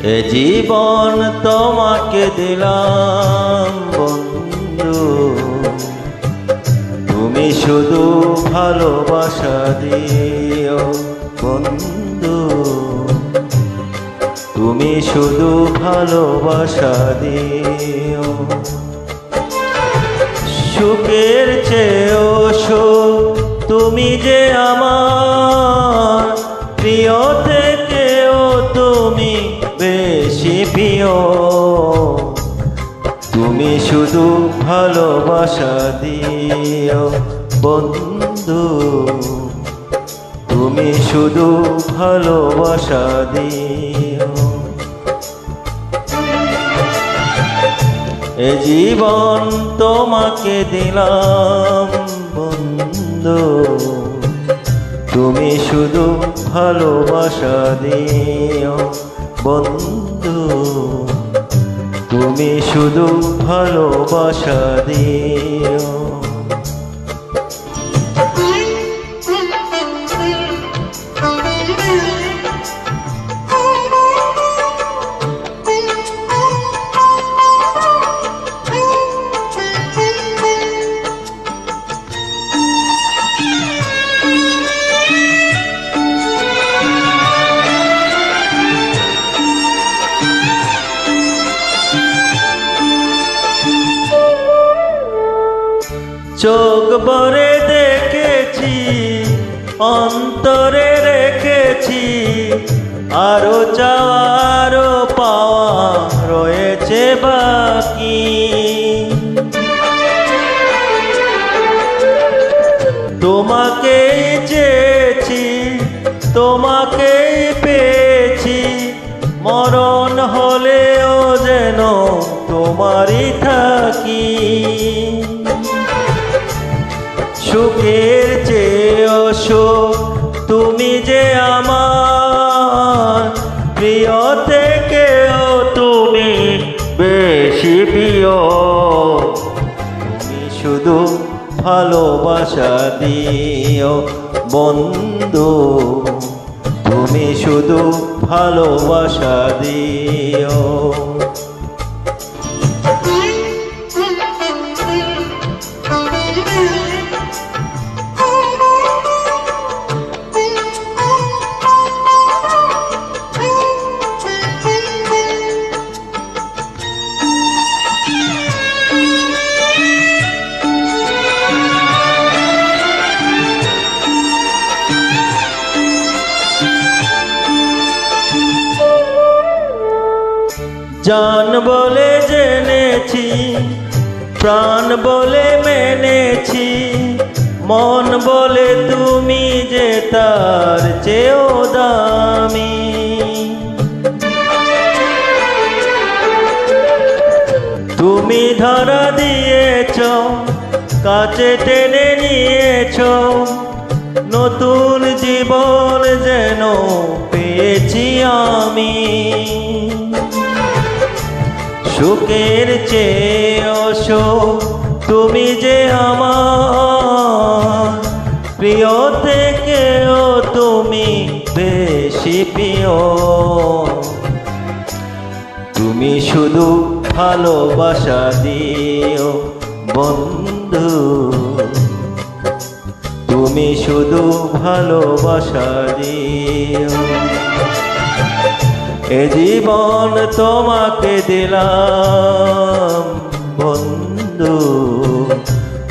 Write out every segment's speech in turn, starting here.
এ জীবন তোমাকে দিলাম বন্ধু, তুমি শুধু ভালোবাসা দিও বন্ধু, তুমি শুধু ভালোবাসা দিও। সুখের চেয়েও সুখ তুমি যে আমার প্রিয় থেকেও তুমি বেশি প্রিয়, তুমি শুধু ভালোবাসা দিও বন্ধু, তুমি শুধু ভালোবাসা দিও। এ জীবন তোমাকে দিলাম বন্ধু, তুমি শুধু ভালোবাসা দিও বন্ধু, তুমি শুধু ভালোবাসা দিও। চোখ ভরে দেখেছি, অন্তরে রেখেছি, আরো চাওয়া আরো পাওয়া রয়েছে বাকি। তোমাকেই চেয়েছি, তোমাকেই পেয়েছি, মরণ হলেও যেন তোমারই থাকি। সুখের চেয়েও সুখ তুমি যে আমার প্রিয় থেকেও তুমি বেশি প্রিয়, তুমি শুধু ভালোবাসা দিও বন্ধু, তুমি শুধু ভালোবাসা দিও। জান বলে জেনেছি, প্রাণ বলে মেনেছি, মন বলে তুমি যে তার চেয়েও দামি। তুমি ধরা দিয়েছ, কাছে টেনে নিয়েছ, নতুন জীবন যেন পেয়েছি আমি। সুখের চেয়েও সুখ তুমি যে আমার প্রিয় থেকেও তুমি বেশি প্রিয়, তুমি শুধু ভালোবাসা দিও বন্ধু, তুমি শুধু ভালোবাসা দিও। এ জীবন তোমাকে দিলাম বন্ধু,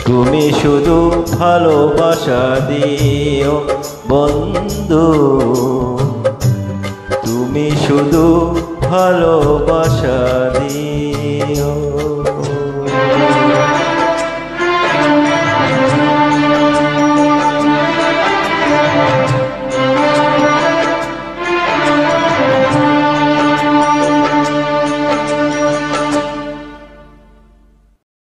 তুমি শুধু ভালোবাসা দিও বন্ধু, তুমি শুধু ভালোবাসা দিও।